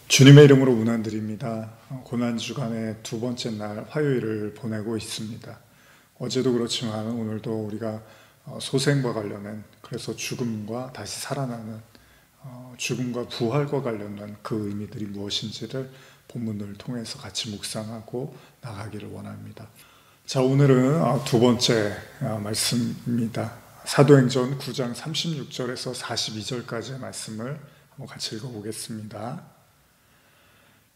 주님의 이름으로 문안드립니다. 고난주간의 두 번째 날 화요일을 보내고 있습니다. 어제도 그렇지만 오늘도 우리가 소생과 관련된, 그래서 죽음과 다시 살아나는, 죽음과 부활과 관련된 그 의미들이 무엇인지를 본문을 통해서 같이 묵상하고 나가기를 원합니다. 자, 오늘은 두 번째 말씀입니다. 사도행전 9장 36절에서 42절까지의 말씀을 한번 같이 읽어보겠습니다.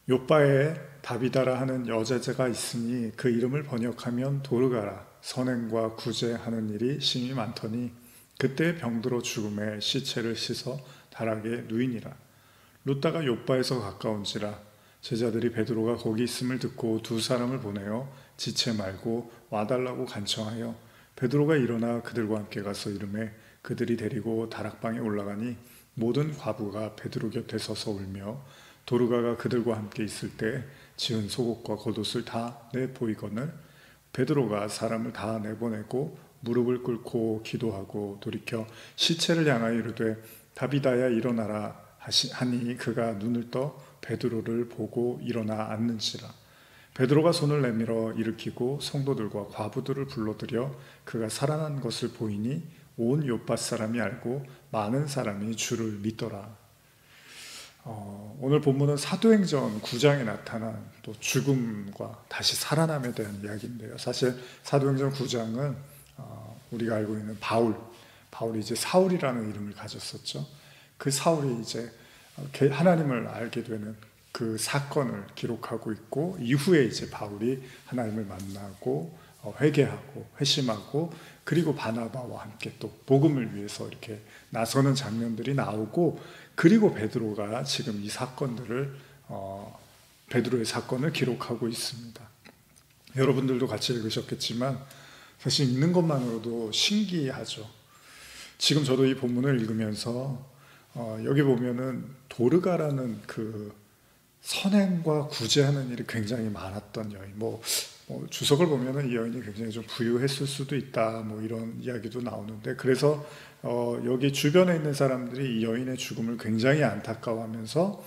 욥바에 다비다라 하는 여자제가 있으니 그 이름을 번역하면 도르가라, 선행과 구제하는 일이 심히 많더니 그때 병들어 죽음에 시체를 씻어 다락에 누이니라. 룻다가 욥바에서 가까운지라 제자들이 베드로가 거기 있음을 듣고 두 사람을 보내어 지체 말고 와달라고 간청하여 베드로가 일어나 그들과 함께 가서 이르매 그들이 데리고 다락방에 올라가니 모든 과부가 베드로 곁에 서서 울며 도르가가 그들과 함께 있을 때 지은 속옷과 겉옷을 다 내보이거늘 베드로가 사람을 다 내보내고 무릎을 꿇고 기도하고 돌이켜 시체를 향하여 이르되 다비다야 일어나라 하니 그가 눈을 떠 베드로를 보고 일어나 앉는지라. 베드로가 손을 내밀어 일으키고 성도들과 과부들을 불러들여 그가 살아난 것을 보이니 온 욥바 사람이 알고 많은 사람이 주를 믿더라. 오늘 본문은 사도행전 9장에 나타난 또 죽음과 다시 살아남에 대한 이야기인데요. 사실 사도행전 9장은 우리가 알고 있는 바울이 이제 사울이라는 이름을 가졌었죠. 그 사울이 이제 하나님을 알게 되는 그 사건을 기록하고 있고, 이후에 이제 바울이 하나님을 만나고 회개하고 회심하고 그리고 바나바와 함께 또 복음을 위해서 이렇게 나서는 장면들이 나오고, 그리고 베드로가 지금 이 사건들을 베드로의 사건을 기록하고 있습니다. 여러분들도 같이 읽으셨겠지만 사실 읽는 것만으로도 신기하죠. 지금 저도 이 본문을 읽으면서 여기 보면은 도르가라는 그 선행과 구제하는 일이 굉장히 많았던 여인, 주석을 보면은 이 여인이 굉장히 좀 부유했을 수도 있다, 이런 이야기도 나오는데, 그래서 여기 주변에 있는 사람들이 이 여인의 죽음을 굉장히 안타까워하면서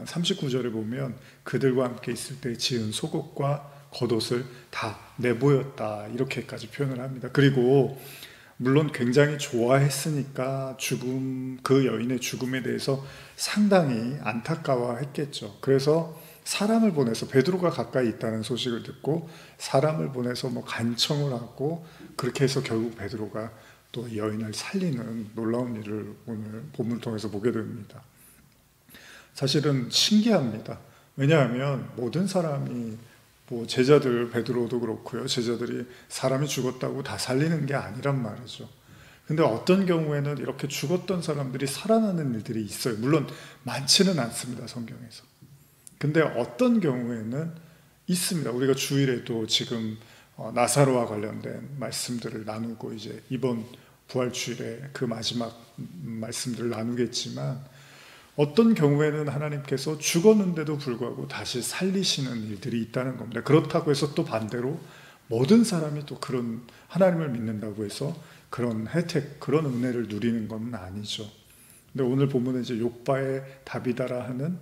39절에 보면 그들과 함께 있을 때 지은 속옷과 겉옷을 다 내보였다, 이렇게까지 표현을 합니다. 그리고 물론 굉장히 좋아했으니까 그 여인의 죽음에 대해서 상당히 안타까워했겠죠. 그래서 사람을 보내서, 베드로가 가까이 있다는 소식을 듣고 사람을 보내서 간청을 하고, 그렇게 해서 결국 베드로가 또 이 여인을 살리는 놀라운 일을 오늘 본문을 통해서 보게 됩니다. 사실은 신기합니다. 왜냐하면 모든 사람이, 제자들 베드로도 그렇고요, 제자들이 사람이 죽었다고 다 살리는 게 아니란 말이죠. 근데 어떤 경우에는 이렇게 죽었던 사람들이 살아나는 일들이 있어요. 물론 많지는 않습니다, 성경에서. 근데 어떤 경우에는 있습니다. 우리가 주일에도 지금 나사로와 관련된 말씀들을 나누고, 이제 이번 부활주일에 그 마지막 말씀들을 나누겠지만, 어떤 경우에는 하나님께서 죽었는데도 불구하고 다시 살리시는 일들이 있다는 겁니다. 그렇다고 해서 또 반대로 모든 사람이 또 그런 하나님을 믿는다고 해서 그런 혜택, 그런 은혜를 누리는 건 아니죠. 근데 오늘 본문은 이제 욥바의 다비다라 하는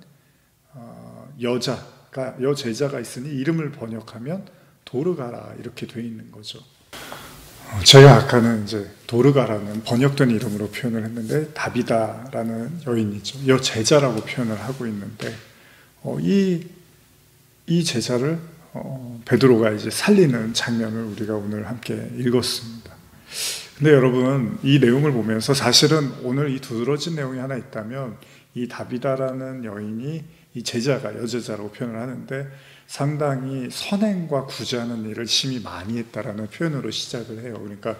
여제자가 있으니 이름을 번역하면 도르가라, 이렇게 돼 있는 거죠. 제가 아까는 이제 도르가라는 번역된 이름으로 표현을 했는데, 다비다라는 여인이죠. 여제자라고 표현을 하고 있는데, 이 제자를 베드로가 이제 살리는 장면을 우리가 오늘 함께 읽었습니다. 근데 여러분, 이 내용을 보면서 사실은 오늘 이 두드러진 내용이 하나 있다면, 이 다비다라는 여인이 이 여제자라고 표현을 하는데, 상당히 선행과 구제하는 일을 심히 많이 했다라는 표현으로 시작을 해요. 그러니까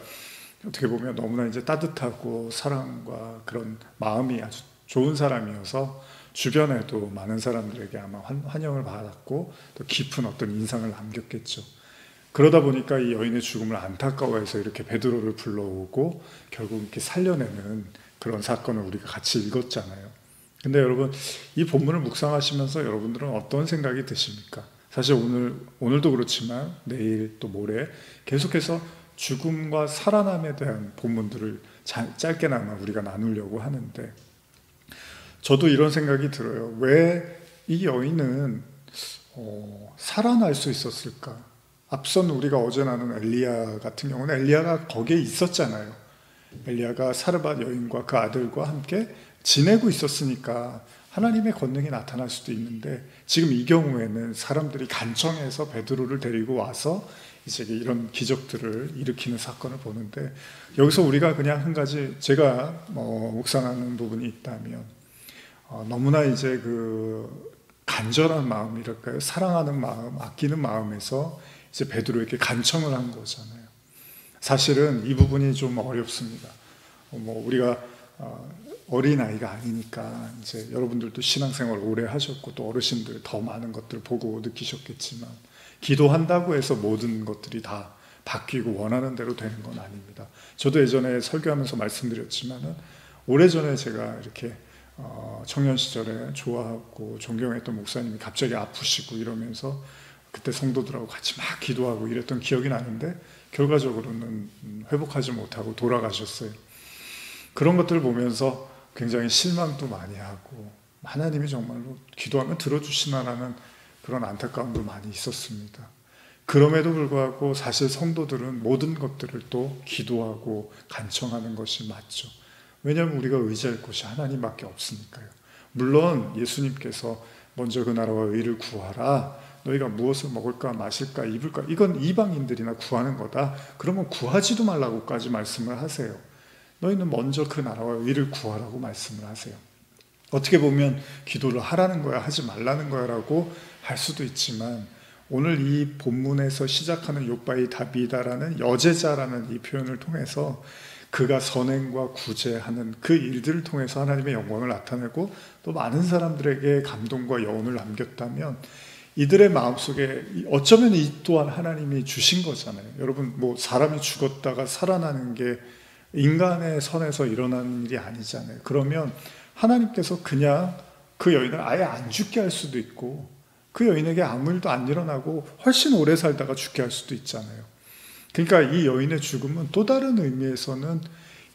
어떻게 보면 너무나 이제 따뜻하고 사랑과 그런 마음이 아주 좋은 사람이어서 주변에도 많은 사람들에게 아마 환영을 받았고 또 깊은 어떤 인상을 남겼겠죠. 그러다 보니까 이 여인의 죽음을 안타까워해서 이렇게 베드로를 불러오고 결국 이렇게 살려내는 그런 사건을 우리가 같이 읽었잖아요. 근데 여러분, 이 본문을 묵상하시면서 여러분들은 어떤 생각이 드십니까? 사실 오늘도 그렇지만 내일 또 모레 계속해서 죽음과 살아남에 대한 본문들을 짧게나마 우리가 나누려고 하는데, 저도 이런 생각이 들어요. 왜 이 여인은 살아날 수 있었을까? 앞선 우리가 어제 나눈 엘리야 같은 경우는 엘리야가 거기에 있었잖아요. 엘리야가 사르밧 여인과 그 아들과 함께 지내고 있었으니까 하나님의 권능이 나타날 수도 있는데, 지금 이 경우에는 사람들이 간청해서 베드로를 데리고 와서 이제 이런 기적들을 일으키는 사건을 보는데, 여기서 우리가 그냥 한 가지 제가 묵상하는 부분이 있다면, 너무나 이제 그 간절한 마음이랄까요, 사랑하는 마음, 아끼는 마음에서 이제 베드로에게 간청을 한 거잖아요. 사실은 이 부분이 좀 어렵습니다. 우리가 어린아이가 아니니까, 이제 여러분들도 신앙생활 오래 하셨고 또 어르신들 더 많은 것들을 보고 느끼셨겠지만, 기도한다고 해서 모든 것들이 다 바뀌고 원하는 대로 되는 건 아닙니다. 저도 예전에 설교하면서 말씀드렸지만은, 오래전에 제가 이렇게 청년 시절에 좋아하고 존경했던 목사님이 갑자기 아프시고 이러면서 그때 성도들하고 같이 막 기도하고 이랬던 기억이 나는데, 결과적으로는 회복하지 못하고 돌아가셨어요. 그런 것들을 보면서 굉장히 실망도 많이 하고, 하나님이 정말로 기도하면 들어주시나라는 그런 안타까움도 많이 있었습니다. 그럼에도 불구하고 사실 성도들은 모든 것들을 또 기도하고 간청하는 것이 맞죠. 왜냐하면 우리가 의지할 곳이 하나님밖에 없으니까요. 물론 예수님께서 먼저 그 나라와 의를 구하라, 너희가 무엇을 먹을까 마실까 입을까, 이건 이방인들이나 구하는 거다. 그러면 구하지도 말라고까지 말씀을 하세요. 너희는 먼저 그 나라와 의를 구하라고 말씀을 하세요. 어떻게 보면 기도를 하라는 거야, 하지 말라는 거야 라고 할 수도 있지만, 오늘 이 본문에서 시작하는 욥바의 답이다라는 여제자라는 이 표현을 통해서 그가 선행과 구제하는 그 일들을 통해서 하나님의 영광을 나타내고 또 많은 사람들에게 감동과 여운을 남겼다면, 이들의 마음속에 어쩌면 이 또한 하나님이 주신 거잖아요. 여러분, 사람이 죽었다가 살아나는 게 인간의 선에서 일어나는 일이 아니잖아요. 그러면 하나님께서 그냥 그 여인을 아예 안 죽게 할 수도 있고, 그 여인에게 아무 일도 안 일어나고 훨씬 오래 살다가 죽게 할 수도 있잖아요. 그러니까 이 여인의 죽음은 또 다른 의미에서는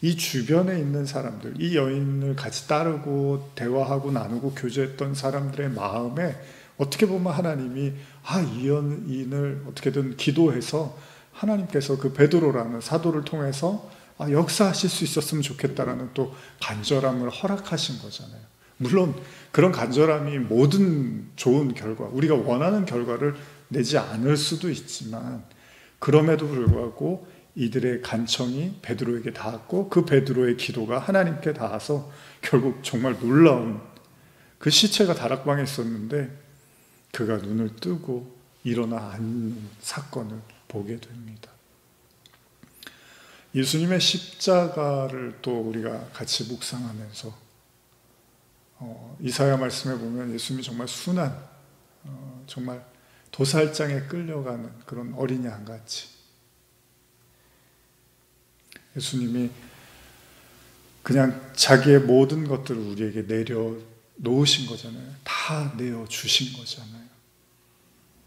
이 주변에 있는 사람들, 이 여인을 같이 따르고 대화하고 나누고 교제했던 사람들의 마음에 어떻게 보면 하나님이 이 여인을 어떻게든 기도해서 하나님께서 그 베드로라는 사도를 통해서 역사하실 수 있었으면 좋겠다라는 또 간절함을 허락하신 거잖아요. 물론 그런 간절함이 모든 좋은 결과, 우리가 원하는 결과를 내지 않을 수도 있지만, 그럼에도 불구하고 이들의 간청이 베드로에게 닿았고, 그 베드로의 기도가 하나님께 닿아서 결국 정말 놀라운, 그 시체가 다락방에 있었는데 그가 눈을 뜨고 일어나 앉는 사건을 보게 됩니다. 예수님의 십자가를 또 우리가 같이 묵상하면서 이사야 말씀에 보면 예수님이 정말 순한, 정말 도살장에 끌려가는 그런 어린이 양같이, 예수님이 그냥 자기의 모든 것들을 우리에게 내려 놓으신 거잖아요. 다 내어 주신 거잖아요.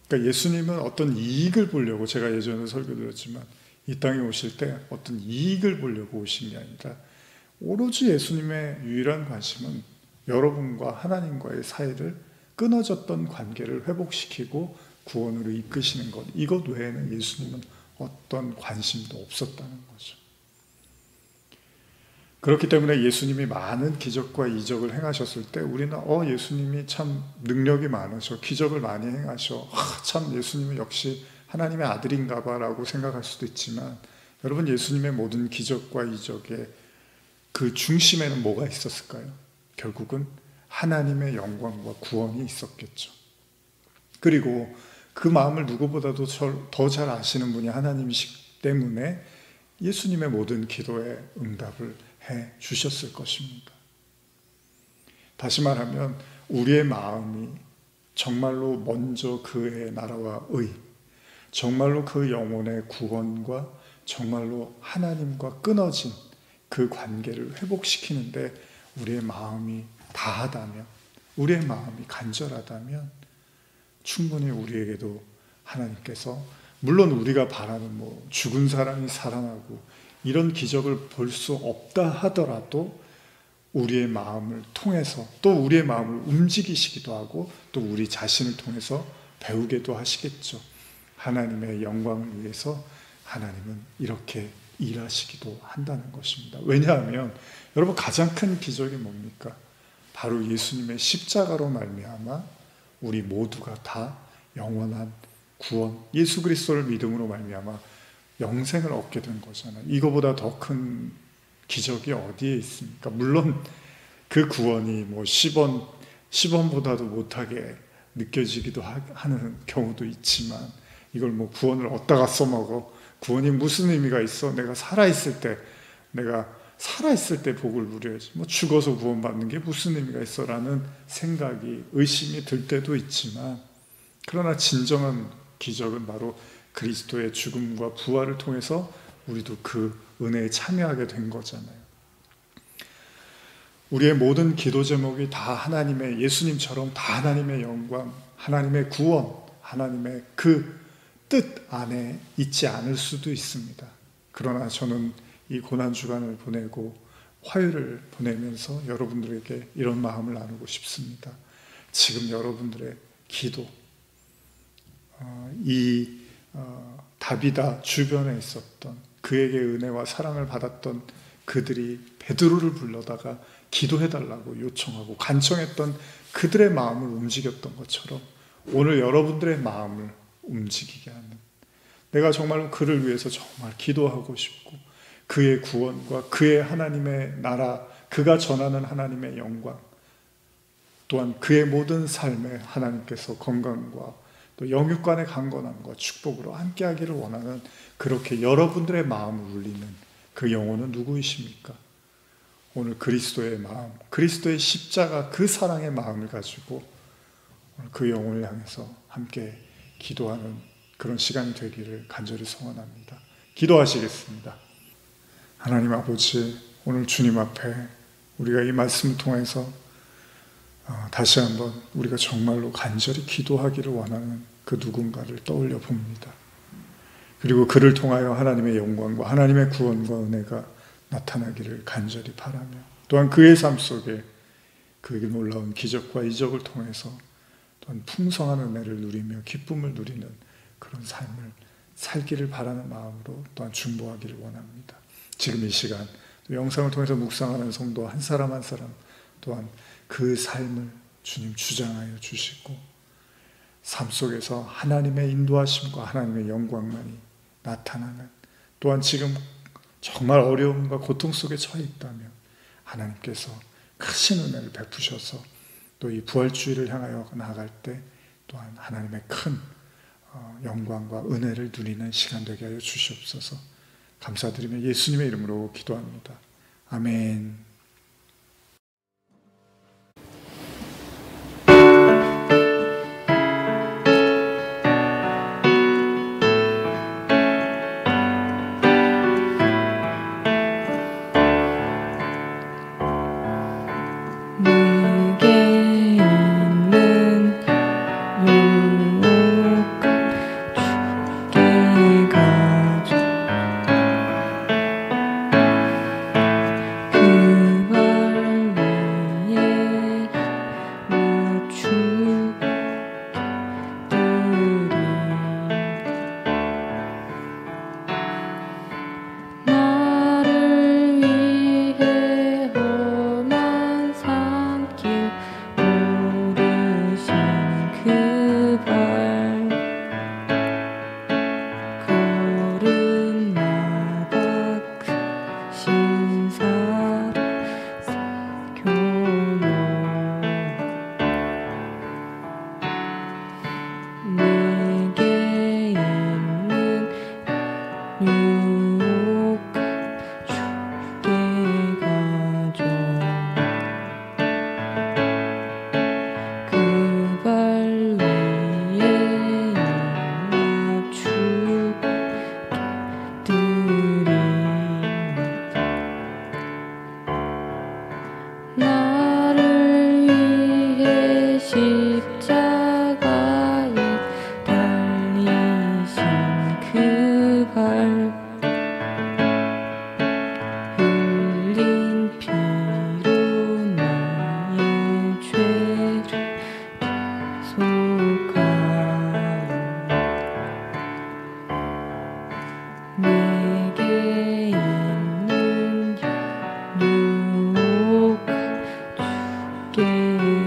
그러니까 예수님은 어떤 이익을 보려고, 제가 예전에 설교드렸지만 이 땅에 오실 때 어떤 이익을 보려고 오신 게 아니라, 오로지 예수님의 유일한 관심은 여러분과 하나님과의 사이를, 끊어졌던 관계를 회복시키고 구원으로 이끄시는 것, 이것 외에는 예수님은 어떤 관심도 없었다는 거죠. 그렇기 때문에 예수님이 많은 기적과 이적을 행하셨을 때 우리는 예수님이 참 능력이 많으셔, 기적을 많이 행하셔, 참 예수님은 역시 하나님의 아들인가 봐라고 생각할 수도 있지만, 여러분, 예수님의 모든 기적과 이적의 그 중심에는 뭐가 있었을까요? 결국은 하나님의 영광과 구원이 있었겠죠. 그리고 그 마음을 누구보다도 더 잘 아시는 분이 하나님이시기 때문에 예수님의 모든 기도에 응답을 해 주셨을 것입니다. 다시 말하면 우리의 마음이 정말로 먼저 그의 나라와 의, 정말로 그 영혼의 구원과 정말로 하나님과 끊어진 그 관계를 회복시키는데 우리의 마음이 다하다면, 우리의 마음이 간절하다면 충분히 우리에게도 하나님께서, 물론 우리가 바라는 죽은 사람이 살아나고 이런 기적을 볼 수 없다 하더라도 우리의 마음을 통해서 또 우리의 마음을 움직이시기도 하고 또 우리 자신을 통해서 배우게도 하시겠죠. 하나님의 영광을 위해서 하나님은 이렇게 일하시기도 한다는 것입니다. 왜냐하면 여러분, 가장 큰 기적이 뭡니까? 바로 예수님의 십자가로 말미암아 우리 모두가 다 영원한 구원, 예수 그리스도를 믿음으로 말미암아 영생을 얻게 된 거잖아요. 이거보다 더 큰 기적이 어디에 있습니까? 물론 그 구원이 뭐 10원보다도 못하게 느껴지기도 하는 경우도 있지만, 이걸 뭐 구원을 얻다가 써먹어, 구원이 무슨 의미가 있어? 내가 살아있을 때 복을 누려야지, 뭐 죽어서 구원받는 게 무슨 의미가 있어? 라는 생각이, 의심이 들 때도 있지만, 그러나 진정한 기적은 바로 그리스도의 죽음과 부활을 통해서 우리도 그 은혜에 참여하게 된 거잖아요. 우리의 모든 기도 제목이 다 하나님의, 예수님처럼 다 하나님의 영광, 하나님의 구원, 하나님의 그 뜻 안에 있지 않을 수도 있습니다. 그러나 저는 이 고난주간을 보내고 화요일을 보내면서 여러분들에게 이런 마음을 나누고 싶습니다. 지금 여러분들의 기도, 다비다 주변에 있었던, 그에게 은혜와 사랑을 받았던 그들이 베드로를 불러다가 기도해달라고 요청하고 간청했던 그들의 마음을 움직였던 것처럼 오늘 여러분들의 마음을 움직이게 하는, 내가 정말로 그를 위해서 정말 기도하고 싶고, 그의 구원과 그의 하나님의 나라, 그가 전하는 하나님의 영광, 또한 그의 모든 삶에 하나님께서 건강과 또 영육간의 강건함과 축복으로 함께하기를 원하는, 그렇게 여러분들의 마음을 울리는 그 영혼은 누구이십니까? 오늘 그리스도의 마음, 그리스도의 십자가, 그 사랑의 마음을 가지고 오늘 그 영혼을 향해서 함께 기도하는 그런 시간이 되기를 간절히 소원합니다. 기도하시겠습니다. 하나님 아버지, 오늘 주님 앞에 우리가 이 말씀을 통해서 다시 한번 우리가 정말로 간절히 기도하기를 원하는 그 누군가를 떠올려 봅니다. 그리고 그를 통하여 하나님의 영광과 하나님의 구원과 은혜가 나타나기를 간절히 바라며, 또한 그의 삶 속에 그에게 놀라운 기적과 이적을 통해서 또한 풍성한 은혜를 누리며 기쁨을 누리는 그런 삶을 살기를 바라는 마음으로 또한 중보하기를 원합니다. 지금 이 시간 영상을 통해서 묵상하는 성도 한 사람 한 사람 또한 그 삶을 주님 주장하여 주시고, 삶 속에서 하나님의 인도하심과 하나님의 영광만이 나타나는, 또한 지금 정말 어려움과 고통 속에 처해 있다면 하나님께서 크신 은혜를 베푸셔서 또 이 부활주의를 향하여 나아갈 때 또한 하나님의 큰 영광과 은혜를 누리는 시간 되게 하여 주시옵소서. 감사드리며 예수님의 이름으로 기도합니다. 아멘. 그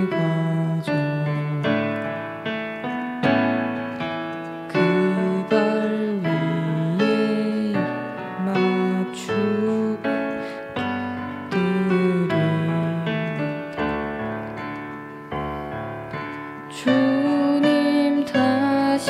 가져 그 발 위에 맞추고 드립니다. 주님 다시